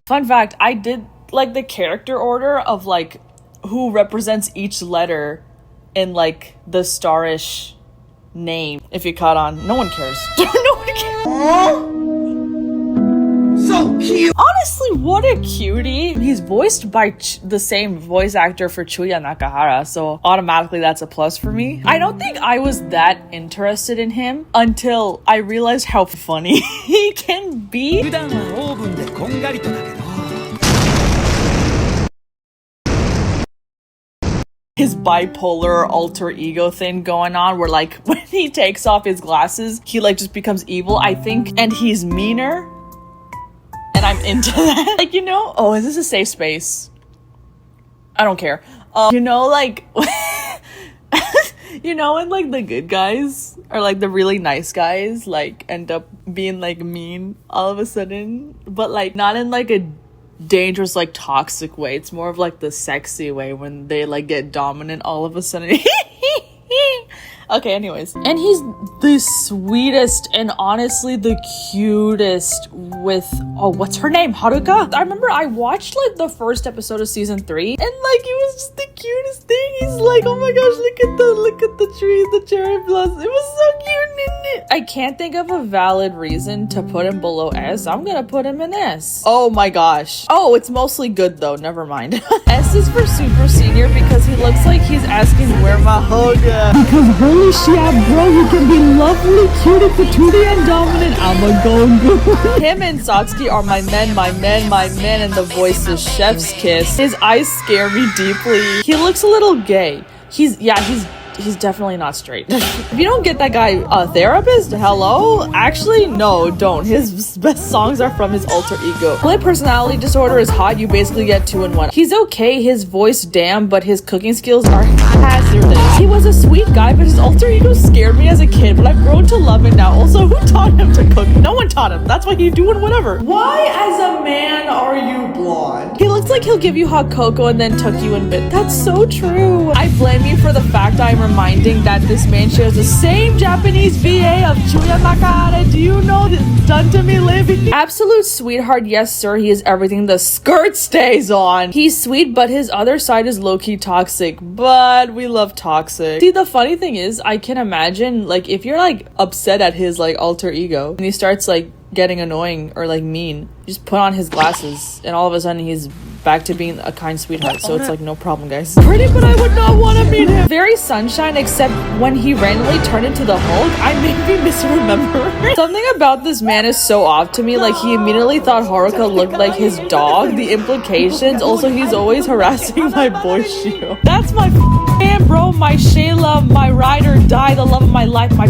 Fun fact, I did like the character order of like who represents each letter in like the STARISH name. If you caught on, no one cares. No one cares. So cute. Honestly, what a cutie. He's voiced by the same voice actor for Chuya Nakahara, so automatically that's a plus for me. I don't think I was that interested in him until I realized how funny he can be. His bipolar alter ego thing going on where like when he takes off his glasses, he like just becomes evil, I think, and he's meaner. And I'm into that. Like, you know, oh, is this a safe space? I don't care. You know, like, you know, when like the good guys or like the really nice guys like end up being like mean all of a sudden, but like not in like a dangerous like toxic way. It's more of like the sexy way when they like get dominant all of a sudden. Okay, anyways. And he's the sweetest and honestly the cutest with, oh, what's her name? Haruka? I remember I watched like the first episode of season 3 and like it was just the cutest thing. He's like, oh my gosh, look at the tree, the cherry blossom. It was so cute, isn't it? I can't think of a valid reason to put him below S. I'm gonna put him in S. Oh my gosh. Oh, it's mostly good though, never mind. S is for super senior because he looks like he's asking where my Hoga. Because holy shit, bro, you can be lovely, cute, patootie, and dominant. I'm a go-go. Him and Satsuki are my men, and the voice is Chef's Kiss. His eyes scare me deeply. He looks a little gay. He's definitely not straight. If you don't get that guy a therapist, hello? Actually, no, don't. His best songs are from his alter ego. Split personality disorder is hot. You basically get 2 in 1. He's okay, his voice damn, but his cooking skills are hazardous. He was a sweet guy, but his alter ego scared me as a kid, but I've grown to love it now. Also, who taught him to cook? No one taught him. That's why he's doing whatever. Why as a man are you blonde? He looks like he'll give you hot cocoa and then tuck you in bed. That's so true. I blame you for the fact I'm reminding that this man shares the same Japanese VA of Chuya Nakahara. Do you know this done to me, LABY? Absolute sweetheart, yes sir, he is everything the skirt stays on. He's sweet, but his other side is low-key toxic, but we love toxic. See, the funny thing is, I can imagine, like, if you're, like, upset at his, like, alter ego, and he starts, like, getting annoying or, like, mean, you just put on his glasses, and all of a sudden he's back to being a kind sweetheart, so it's like no problem, guys. Pretty, but I would not want to meet him. Very sunshine, except when he randomly turned into the Hulk, I maybe misremember. Something about this man is so off to me, like he immediately thought Haruka looked like his dog. The implications. Also, he's always harassing my boy Shio. That's my man, bro, my Shayla, my ride or die, the love of my life, my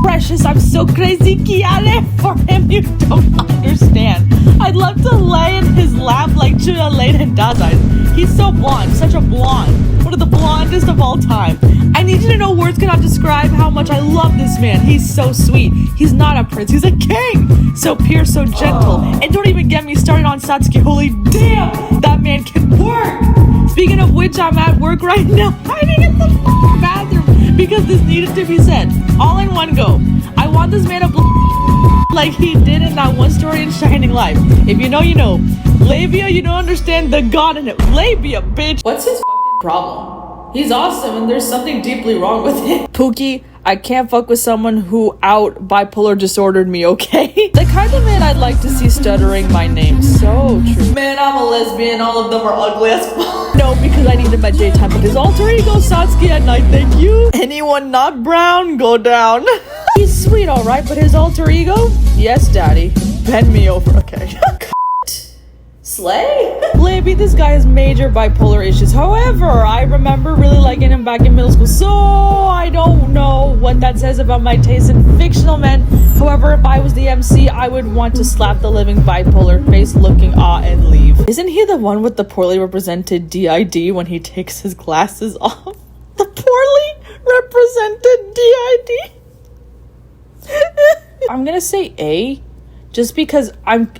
precious. I'm so crazy, Kiale, for him. You don't understand. I'd love to lay in his lap like Chuya laid in Dazai's. He's so blonde, such a blonde. One of the blondest of all time. I need you to know words cannot describe how much I love this man. He's so sweet. He's not a prince, he's a king. So pure, so gentle. And don't even get me started on Satsuki. Holy damn, that man can work. Speaking of which, I'm at work right now, hiding in the bathroom because this needed to be said. All in one go. I want this man to like he did in that one story in Shining Life. If you know, you know. Labia, you don't understand the god in it. Labia, bitch. What's his problem? He's awesome and there's something deeply wrong with him. Pookie, I can't fuck with someone who out bipolar disordered me, okay? The kind of man I'd like to see stuttering my name. So true. Man, I'm a lesbian. All of them are ugly as fuck. No, because I need him at daytime, but his alter ego Satsuki at night, thank you. Anyone not brown, go down. He's sweet, alright, but his alter ego? Yes, daddy. Bend me over, okay. Slay? LABY, this guy has major bipolar issues. However, I remember really liking him back in middle school, so I don't know what that says about my taste in fictional men. However, if I was the MC, I would want to slap the living bipolar face looking and leave. Isn't he the one with the poorly represented DID when he takes his glasses off? The poorly represented DID? I'm gonna say A. Just because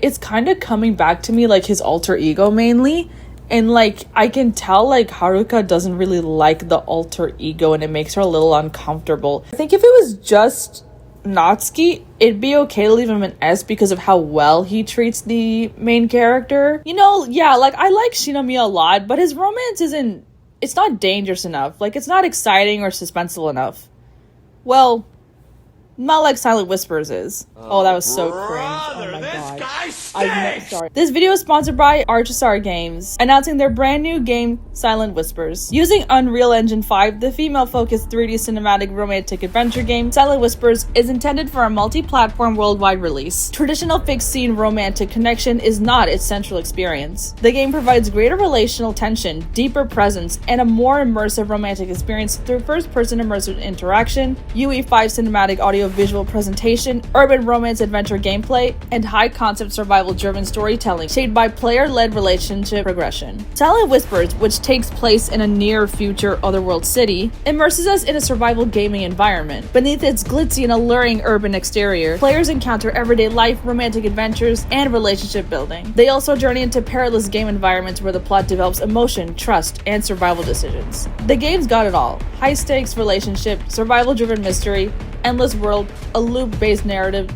it's kind of coming back to me like his alter ego mainly, And like I can tell like Haruka doesn't really like the alter ego, and it makes her a little uncomfortable. I think if it was just Natsuki, it'd be okay to leave him an S because of how well he treats the main character. You know, yeah, like I like Shinomiya a lot, but his romance it's not dangerous enough. Like it's not exciting or suspenseful enough. Well, not like Silent Whispers is. Oh, that was so cringe. Oh my god. Sorry. This video is sponsored by Archistar Games, announcing their brand new game, Silent Whispers. Using Unreal Engine 5, the female-focused 3D cinematic romantic adventure game, Silent Whispers is intended for a multi-platform worldwide release. Traditional fixed-scene romantic connection is not its central experience. The game provides greater relational tension, deeper presence, and a more immersive romantic experience through first-person immersive interaction, UE5 cinematic audio-visual presentation, urban romance adventure gameplay, and high-concept survival-driven storytelling shaped by player-led relationship progression. Silent Whispers, which takes place in a near-future otherworld city, immerses us in a survival gaming environment. Beneath its glitzy and alluring urban exterior, players encounter everyday life, romantic adventures, and relationship building. They also journey into perilous game environments where the plot develops emotion, trust, and survival decisions. The game's got it all: high-stakes relationship, survival-driven mystery, endless world, a loop-based narrative,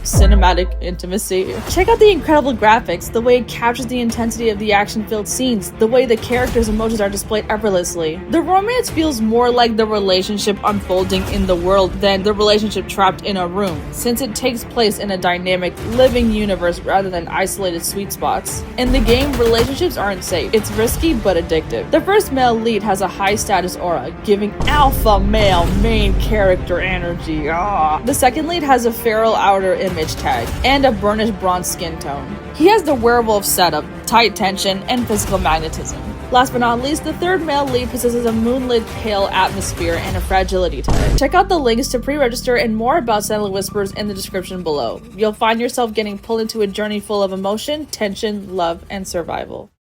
cinematic intimacy. Check out the incredible graphics, the way it captures the intensity of the action-filled scenes, the way the characters' emotions are displayed effortlessly. The romance feels more like the relationship unfolding in the world than the relationship trapped in a room, since it takes place in a dynamic, living universe rather than isolated sweet spots. In the game, relationships aren't safe. It's risky but addictive. The first male lead has a high-status aura, giving alpha male main character energy. The second lead has a feral outer image tag and a burnished bronze skin tone. He has the werewolf setup, tight tension, and physical magnetism. Last but not least, the third male lead possesses a moonlit pale atmosphere and a fragility tag. Check out the links to pre-register and more about Silent Whispers in the description below. You'll find yourself getting pulled into a journey full of emotion, tension, love, and survival.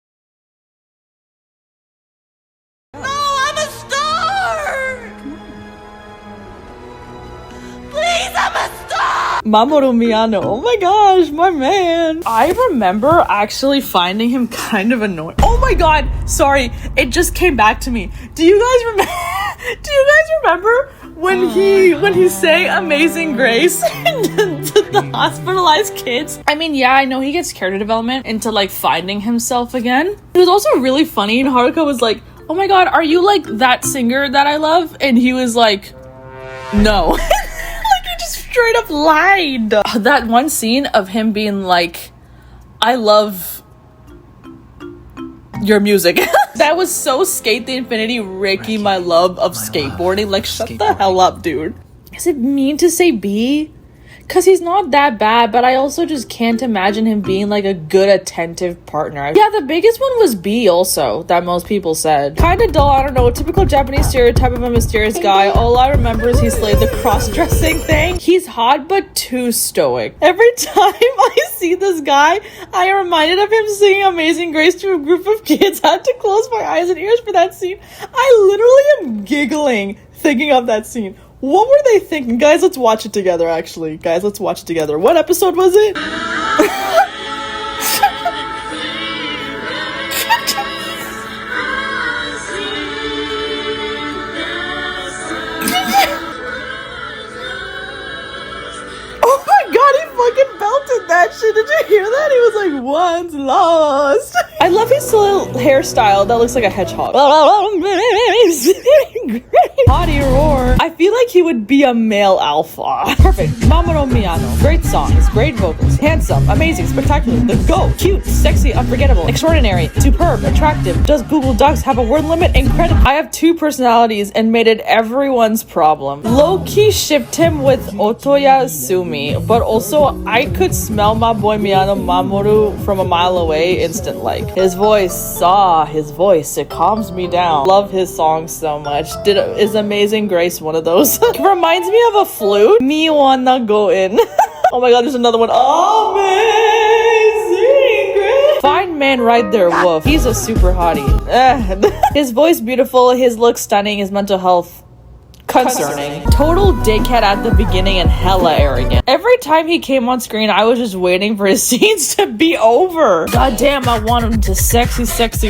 Mamoru Miyano. Oh my gosh, my man. I remember actually finding him kind of annoying. Oh my god, sorry, it just came back to me. Do you guys remember when he sang Amazing Grace to the hospitalized kids? I mean, yeah, I know he gets character development into like finding himself again. It was also really funny, and Haruka was like, "Oh my god, are you like that singer that I love?" And he was like, "No." Straight up lied. That one scene of him being like, "I love your music." That was so Skate the Infinity Ricky, my love of skateboarding. Like, shut the hell up, dude. Is it mean to say B? Because he's not that bad, but I also just can't imagine him being like a good, attentive partner. Yeah, the biggest one was B also, that most people said. Kinda dull, I don't know, typical Japanese stereotype of a mysterious guy. All I remember is he slayed the cross-dressing thing. He's hot, but too stoic. Every time I see this guy, I am reminded of him singing Amazing Grace to a group of kids. I had to close my eyes and ears for that scene. I literally am giggling thinking of that scene. What were they thinking? Guys, let's watch it together, actually. Guys, let's watch it together. What episode was it? Oh my god, he fucking belted that shit. Did you hear that? He was like, "Once lost." I love his little hairstyle that looks like a hedgehog. Body roar. I feel like he would be a male alpha. Perfect. Mamoru Miyano. Great songs, great vocals, handsome, amazing, spectacular, the GOAT, cute, sexy, unforgettable, extraordinary, superb, attractive. Does Google Docs have a word limit? Incredible. I have two personalities and made it everyone's problem. Low-key shipped him with Otoya Sumi, but also I could smell my boy Miyano Mamoru from a mile away instant like. His voice, it calms me down. Love his songs so much. Is Amazing Grace one of those? It reminds me of a flute. Me wanna go in. Oh my god, there's another one. Amazing Grace. Fine man right there, woof. He's a super hottie. His voice beautiful, his look stunning, his mental health Concerning. Total dickhead at the beginning and hella arrogant. Every time he came on screen, I was just waiting for his scenes to be over. God damn, I want him to sexy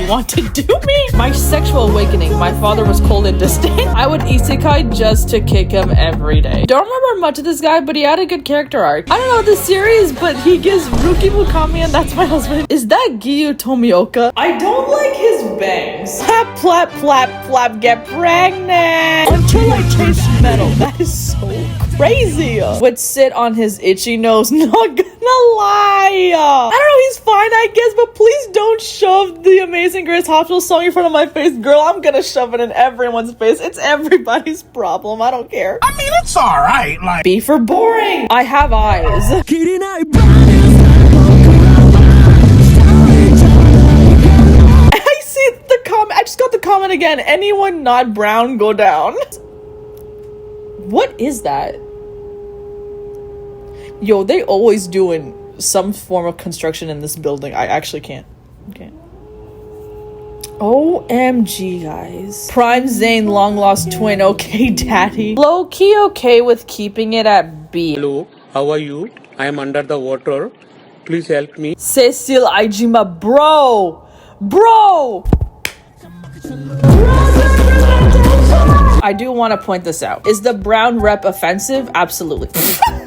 want to do me. My sexual awakening. My father was cold and distant. I would isekai just to kick him every day. Don't remember much of this guy, but he had a good character arc. I don't know the series, but he gives Ruki Mukami and that's my husband. Is that Giyu Tomioka? I don't like his bangs. Flap, flap, get pregnant. Until I taste metal. That is so crazy. Would sit on his itchy nose. Not gonna lie. I don't know, he's fine, I guess, but please don't shove the Amazing Grace Hospital song in front of my face. Girl, I'm gonna shove it in everyone's face. It's everybody's problem. I don't care. I mean, it's alright, like... B for boring. I have eyes. I see the comment. I just got the comment again. Anyone not brown, go down. What is that? Yo, they always doing some form of construction in this building. I actually can't. Okay. OMG, guys. Prime Zane, long lost twin. Okay, daddy. Low key okay with keeping it at B. Hello, how are you? I am under the water. Please help me. Cecil Aijima, bro. I do want to point this out. Is the brown rep offensive? Absolutely.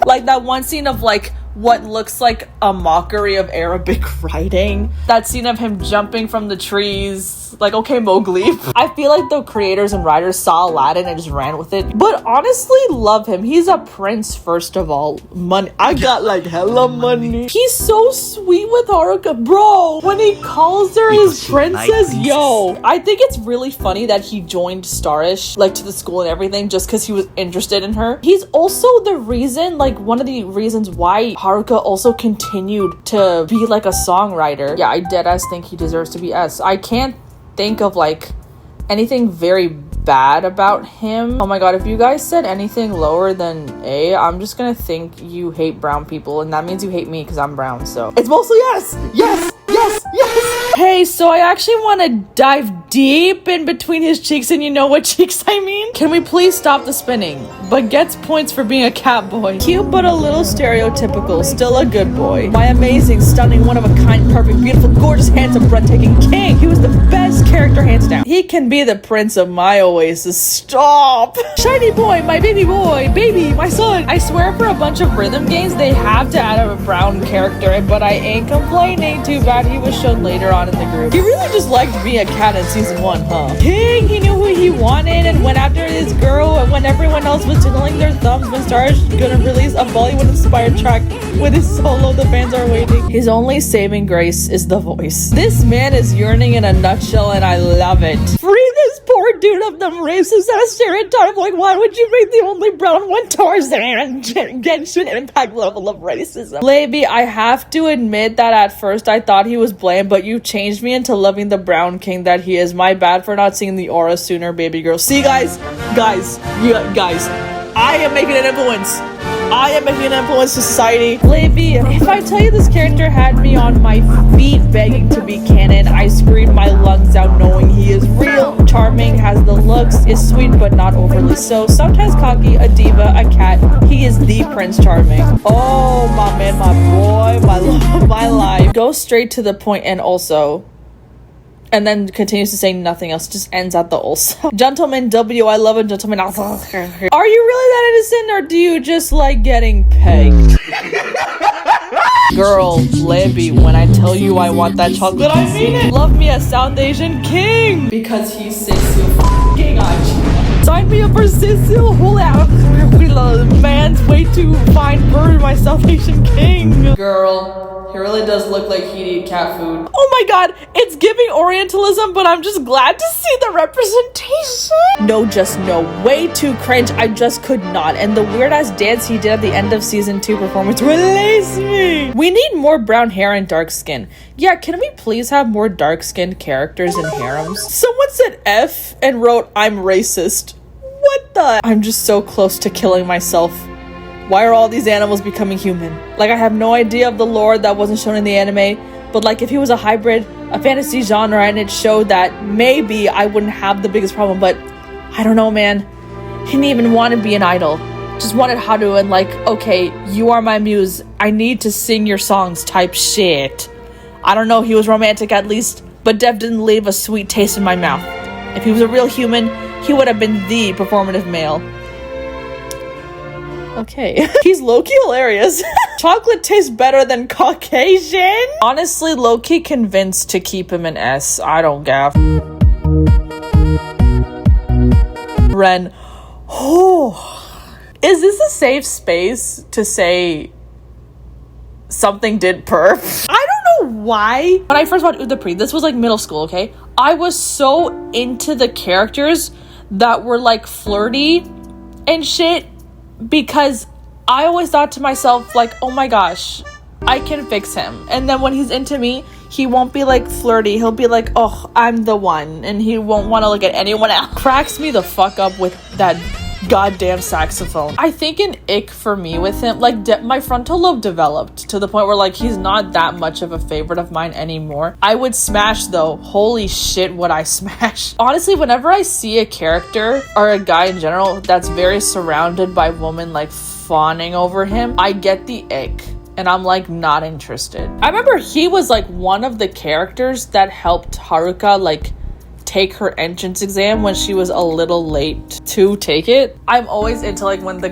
Like that one scene of like what looks like a mockery of Arabic writing. That scene of him jumping from the trees. Like, okay, Mowgli. I feel like the creators and writers saw Aladdin and just ran with it. But honestly, love him. He's a prince, first of all. Money. I got like hella money. He's so sweet with Haruka. Bro, when he calls her his princess, yo. I think it's really funny that he joined STARISH, like to the school and everything, just because he was interested in her. He's also the reason, like one of the reasons why Haruka also continued to be like a songwriter. Yeah, I deadass think he deserves to be S. I can't think of like anything very bad about him. Oh my god, if you guys said anything lower than A, I'm just gonna think you hate brown people, and that means you hate me because I'm brown, so it's mostly yes. Hey, so I actually want to dive deep in between his cheeks, and you know what cheeks I mean? Can we please stop the spinning? But gets points for being a cat boy. Cute but a little stereotypical, still a good boy. My amazing, stunning, one of a kind, perfect, beautiful, gorgeous, handsome, breathtaking king. He was the best character, hands down. He can be the prince of my oasis. Stop! Shiny boy, my baby boy, baby, my son. I swear for a bunch of rhythm games, they have to add a brown character, but I ain't complaining. Too bad he was shown later on in the group. He really just liked being a cat in season 1, huh? King, he knew who he wanted and went after his girl when everyone else was twiddling their thumbs when STARISH gonna release a Bollywood-inspired track with his solo. The fans are waiting. His only saving grace is the voice. This man is yearning in a nutshell, and I love it. Free this poor dude of them racist ass stereotype. Like, why would you make the only brown one Tarzan? Genshin Impact level of racism. LABY, I have to admit that at first I thought he was bland, but you changed me into loving the brown king that he is. My bad for not seeing the aura sooner, baby girl. See, guys, I am making an influence. I am making an influence to society. LABY, if I tell you this character had me on my feet begging to be canon, I screamed my lungs out knowing he is real, charming, has the looks, is sweet but not overly so, sometimes cocky, a diva, a cat. He is the Prince Charming. Oh, my man, my boy, my love, my life. Go straight to the point and also... and then continues to say nothing else, just ends at the also. Gentleman W, I love a gentleman. Are you really that innocent, or do you just like getting pegged? Girl, LABY, when I tell you I want that chocolate, I mean it. Love me a South Asian king. Because he's Cecil Aijima. Sign me up for Cecil. Man's way too fine bird, my South Asian king. Girl. He really does look like he'd eat cat food. Oh my god, it's giving Orientalism, but I'm just glad to see the representation. No, just no. Way too cringe. I just could not. And the weird ass dance he did at the end of season 2 performance released me. We need more brown hair and dark skin. Yeah, can we please have more dark skinned characters in harems? Someone said F and wrote, I'm racist. What the? I'm just so close to killing myself. Why are all these animals becoming human? Like, I have no idea of the lore that wasn't shown in the anime, but like if he was a hybrid, a fantasy genre, and it showed that, maybe I wouldn't have the biggest problem, but I don't know, man. He didn't even want to be an idol. Just wanted Haru and like, okay, you are my muse. I need to sing your songs type shit. I don't know, he was romantic at least, but Dev didn't leave a sweet taste in my mouth. If he was a real human, he would have been the performative male. Okay. He's low-key hilarious. Chocolate tastes better than Caucasian? Honestly, low-key convinced to keep him an S. I don't gaff. Ren. Oh. Is this a safe space to say something did perf? I don't know why. When I first watched Udapri, this was like middle school, okay? I was so into the characters that were like flirty and shit because I always thought to myself like, oh my gosh, I can fix him. And then when he's into me, he won't be like flirty. He'll be like, oh, I'm the one. And he won't want to look at anyone else. Cracks me the fuck up with that goddamn saxophone. I think an ick for me with him, like my frontal lobe developed to the point where like he's not that much of a favorite of mine anymore. I would smash though. Holy shit would I smash. Honestly, whenever I see a character or a guy in general that's very surrounded by women like fawning over him, I get the ick. And I'm like not interested. I remember he was like one of the characters that helped Haruka like take her entrance exam when she was a little late to take it. I'm always into like when the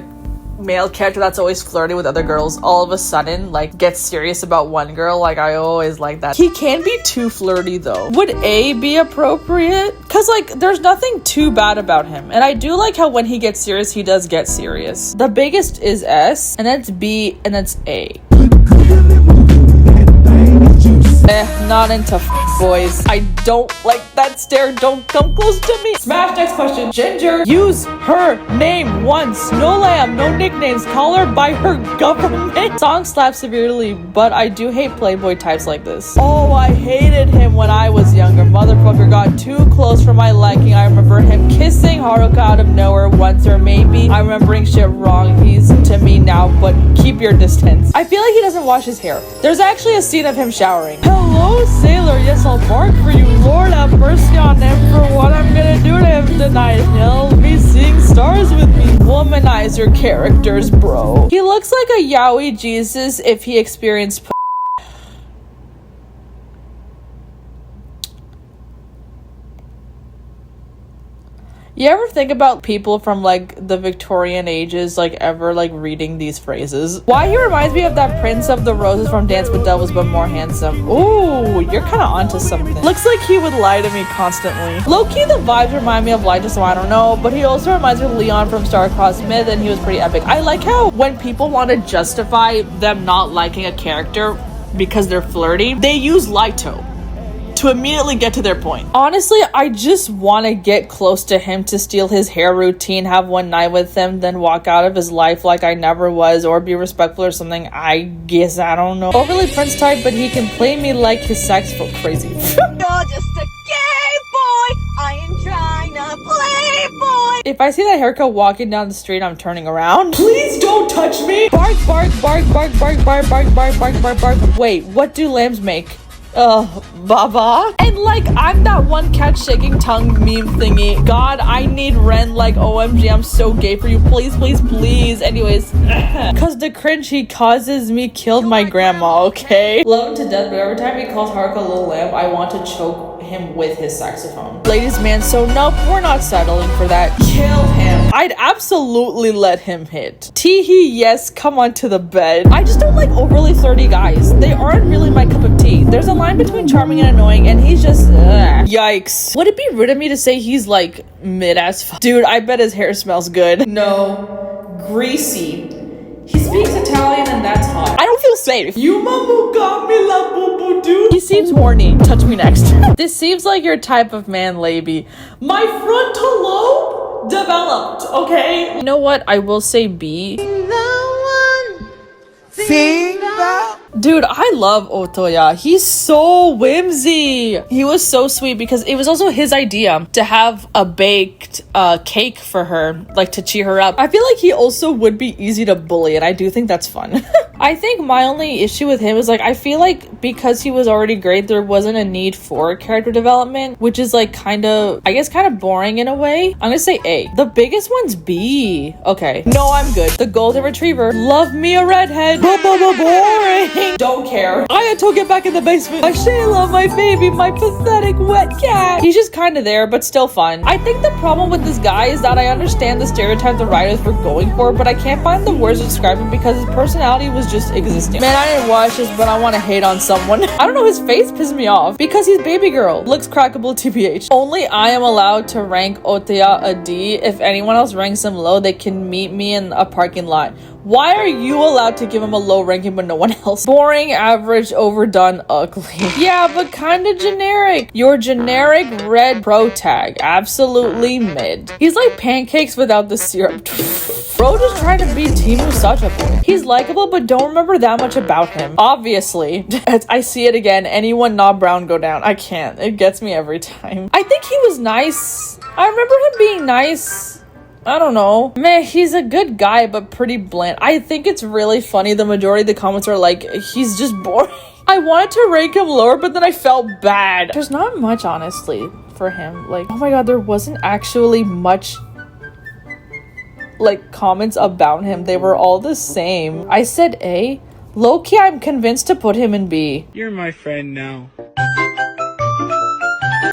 male character that's always flirty with other girls all of a sudden like gets serious about one girl. Like I always like that. He can be too flirty though. Would A be appropriate? Cause like there's nothing too bad about him. And I do like how when he gets serious, he does get serious. The biggest is S, and that's B, and that's A. Not into boys. I don't like that stare. Don't come close to me. Smash next question. Ginger. Use her name once. No lamb, no nicknames. Call her by her government. Song slaps severely, but I do hate playboy types like this. Oh, I hated him when I was younger. Motherfucker got too close for my liking. I remember him kissing Haruka out of nowhere once, or maybe I'm remembering shit wrong. He's to me now, but keep your distance. I feel like he doesn't wash his hair. There's actually a scene of him showering. Hello, sailor. Yes, I'll bark for you. Lord have mercy on him for what I'm gonna do to him tonight. He'll be seeing stars with me. Womanizer characters, bro. He looks like a yaoi Jesus if he experienced You ever think about people from like the Victorian ages like ever like reading these phrases? Why he reminds me of that Prince of the Roses from Dance with Devils but more handsome. Ooh, you're kind of onto something. Looks like he would lie to me constantly. Low-key the vibes remind me of Elijah, so I don't know, but he also reminds me of Leon from Star-Crossed Myth, and he was pretty epic. I like how when people want to justify them not liking a character because they're flirty, they use Lito to immediately get to their point. Honestly, I just want to get close to him to steal his hair routine, have one night with him, then walk out of his life like I never was, or be respectful or something. I guess, I don't know. Overly Prince type, but he can play me like his saxophone. Crazy. You're just a gay boy. I am trying to play boy. If I see that haircut walking down the street, I'm turning around. Please don't touch me. Bark, bark, bark, bark, bark, bark, bark, bark, bark, bark, bark. Wait, what do lambs make? Baba. And like, I'm that one cat shaking tongue meme thingy. God, I need Ren like OMG, I'm so gay for you. Please, please, please. Anyways, cause the cringe he causes me killed my grandma, okay? Love him to death, but every time he calls Haruka a little lamb, I want to choke him with his saxophone. Ladies man, so nope, we're not settling for that. Kill him. I'd absolutely let him hit. Teehee, yes, come on to the bed. I just don't like overly flirty guys. They aren't really my cup of tea. There's a line between charming and annoying, and he's just yikes. Would it be rude of me to say he's like mid as fuck? Dude, I bet his hair smells good. No, greasy. He speaks Italian and that's hot. I don't feel safe. You mamukami la boo dude. He seems horny. Touch me next. This seems like your type of man, Laby. My frontal lobe developed, okay? You know what? I will say B. Dude, I love Otoya. He's so whimsy. He was so sweet because it was also his idea to have a baked cake for her, like to cheer her up. I feel like he also would be easy to bully, and I do think that's fun. I think my only issue with him is like, I feel like because he was already great, there wasn't a need for character development, which is like kind of, I guess, kind of boring in a way. I'm gonna say A. The biggest one's B. Okay. No, I'm good. The golden retriever. Love me a redhead. Boring. Don't care. I had to get back in the basement. My Shayla, my baby, my pathetic wet cat. He's just kind of there, but still fun. I think the problem with this guy is that I understand the stereotype the writers were going for, but I can't find the words to describe him because his personality was just existing. Man, I didn't watch this, but I want to hate on someone. I don't know, his face pissed me off because he's baby girl. Looks crackable TBH. Only I am allowed to rank Otoya a D. If anyone else ranks him low, they can meet me in a parking lot. Why are you allowed to give him a low ranking but no one else? Boring, average, overdone, ugly. Yeah, but kinda generic. Your generic red pro tag. Absolutely mid. He's like pancakes without the syrup. Bro just trying to be Team Usacha boy. He's likable but don't remember that much about him. Obviously. I see it again. Anyone not brown go down. I can't. It gets me every time. I think he was nice. I remember him being nice. I don't know. Man, he's a good guy, but pretty bland. I think it's really funny. The majority of the comments are like, he's just boring. I wanted to rank him lower, but then I felt bad. There's not much, honestly, for him. Like, oh my god, there wasn't actually much, like, comments about him. They were all the same. I said A. Low-key, I'm convinced to put him in B. You're my friend now.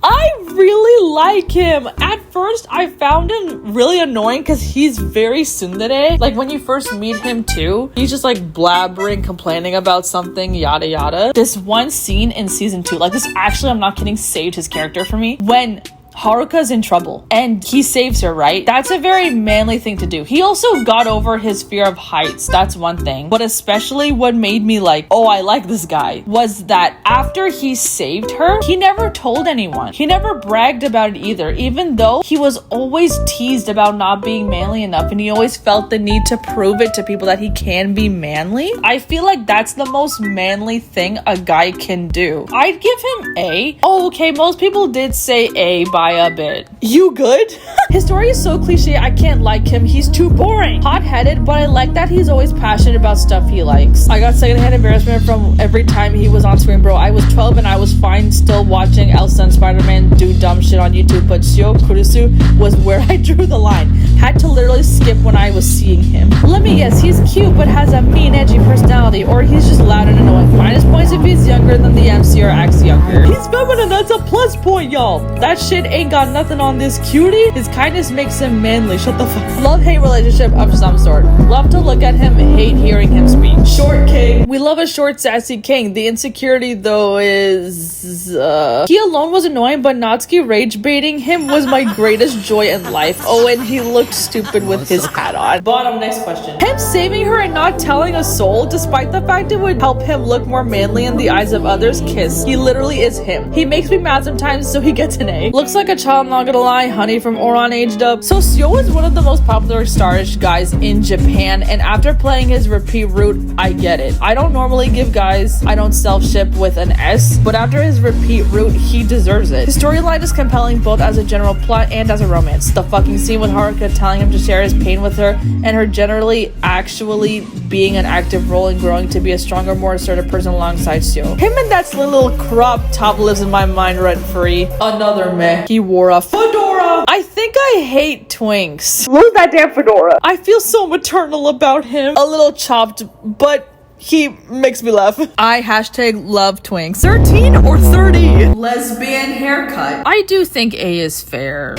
I really like him. At first, I found him really annoying because he's very tsundere. Like, when you first meet him too, he's just like blabbering, complaining about something, yada yada. This one scene in season 2, like this actually, I'm not kidding, saved his character for me. When Haruka's in trouble and he saves her, right? That's a very manly thing to do. He also got over his fear of heights. That's one thing. But especially what made me like, oh, I like this guy, was that after he saved her, he never told anyone. He never bragged about it either, even though he was always teased about not being manly enough and he always felt the need to prove it to people that he can be manly. I feel like that's the most manly thing a guy can do. I'd give him A. Oh, okay, most people did say A by a bit. You good? His story is so cliche, I can't like him. He's too boring. Hot-headed, but I like that he's always passionate about stuff he likes. I got secondhand embarrassment from every time he was on screen, bro. I was 12 and I was fine still watching Elsa and Spider-Man do dumb shit on YouTube, but Syo Kurusu was where I drew the line. Had to literally skip when I was seeing him. Let me guess, he's cute but has a mean, edgy personality, or he's just loud and annoying. Minus points if he's younger than the MC or acts younger. He's feminine, that's a plus point, y'all. That shit ain't got nothing on this cutie. His kindness makes him manly. Shut the fuck. Love-hate relationship of some sort. Love to look at him, hate hearing him speak. Short king. We love a short, sassy king. The insecurity, though, is he alone was annoying, but Natsuki rage baiting him was my greatest joy in life. Oh, and he looked stupid with his hat on. Bottom, next question. Him saving her and not telling a soul, despite the fact it would help him look more manly in the eyes of others. Kiss. He literally is him. He makes me mad sometimes, so he gets an A. Looks like a child, not gonna lie. Honey from Oran aged up. So Syo is one of the most popular STARISH guys in Japan, and after playing his repeat route, I get it. I don't normally give guys I don't self-ship with an S, but after his repeat route, he deserves it. His storyline is compelling both as a general plot and as a romance. The fucking scene with Haruka telling him to share his pain with her, and her generally actually being an active role in growing to be a stronger, more assertive person alongside Syo. Him and that little crop top lives in my mind rent-free. Another meh. He wore a fedora. I think I hate twinks. Lose that damn fedora. I feel so maternal about him. A little chopped, but he makes me laugh. I hashtag love twinks. 13 or 30? Lesbian haircut. I do think A is fair.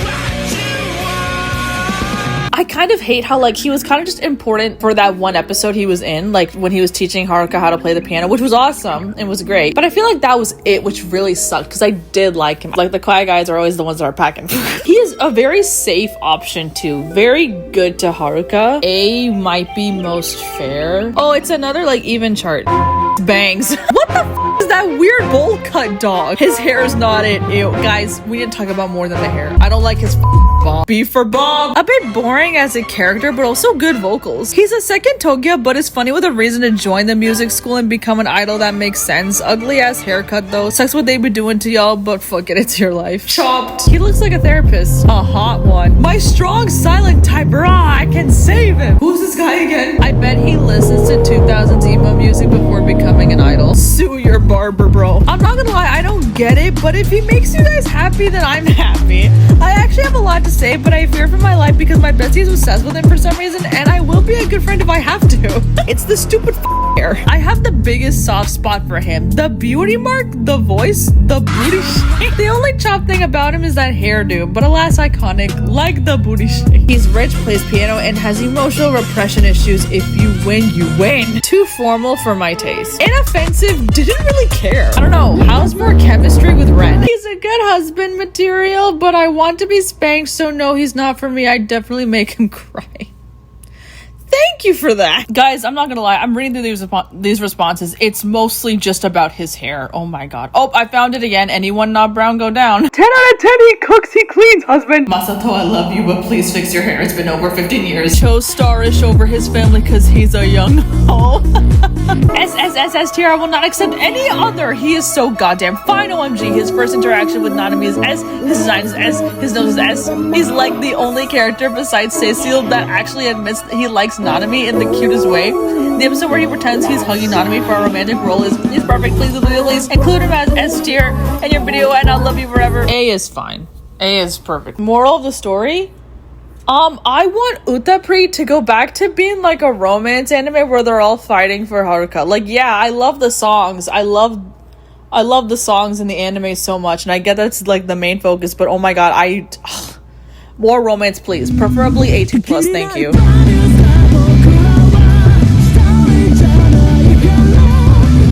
I kind of hate how, like, he was kind of just important for that one episode he was in, like, when he was teaching Haruka how to play the piano, which was awesome and was great. But I feel like that was it, which really sucked, because I did like him. Like, the quiet guys are always the ones that are packing. He is a very safe option, too. Very good to Haruka. A might be most fair. Oh, it's another, like, even chart. Bangs. What the f is that weird bowl cut dog? His hair is not it. Ew. Guys, we didn't talk about more than the hair. I don't like his bob. B for Bob. A bit boring as a character, but also good vocals. He's a second Tokiya, but is funny with a reason to join the music school and become an idol that makes sense. Ugly ass haircut though. Sucks what they be doing to y'all, but fuck it, it's your life. Chopped. He looks like a therapist. A hot one. My strong silent type, brah, I can save him. Who's this guy again? I bet he listens to 2 2000s emo music before becoming an idol. Sue your barber, bro. I'm not gonna lie, I don't get it, but if he makes you guys happy, then I'm happy. I actually have a lot to say, but I fear for my life because my bestie is obsessed with him for some reason, and I will be a good friend if I have to. It's the stupid hair. I have the biggest soft spot for him. The beauty mark, the voice, the booty shake. The only chop thing about him is that hairdo, but alas iconic, like the booty shake. He's rich, plays piano, and has emotional repression issues. If you win, you win. Too formal for my taste. Inoffensive, didn't really care. I don't know, how's more chemistry with Ren? He's a good husband material, but I want to be spanked, so no, he's not for me. I'd definitely make him cry. Thank you for that. Guys, I'm not gonna lie, I'm reading through these responses. It's mostly just about his hair. Oh my god. Oh, I found it again. Anyone not brown, go down. 10 out of 10, he cooks, he cleans, husband. Masato, I love you, but please fix your hair. It's been over 15 years. Chose STARISH over his family because he's a young ho. S tier, I will not accept any other. He is so goddamn fine, OMG. His first interaction with Nanami is S, his design is S, his nose is S. He's like the only character besides Cecil that actually admits that he likes Nanami in the cutest way. The episode where he pretends he's hugging Nanami for a romantic role is perfect. Please include him as S tier in your video, and I'll love you forever. A is fine. A is perfect. Moral of the story? I want Utapri to go back to being like a romance anime where they're all fighting for Haruka. Like, yeah, I love the songs. I love the songs in the anime so much, and I get that's like the main focus, but oh my god, more romance please. Preferably 18+, thank you.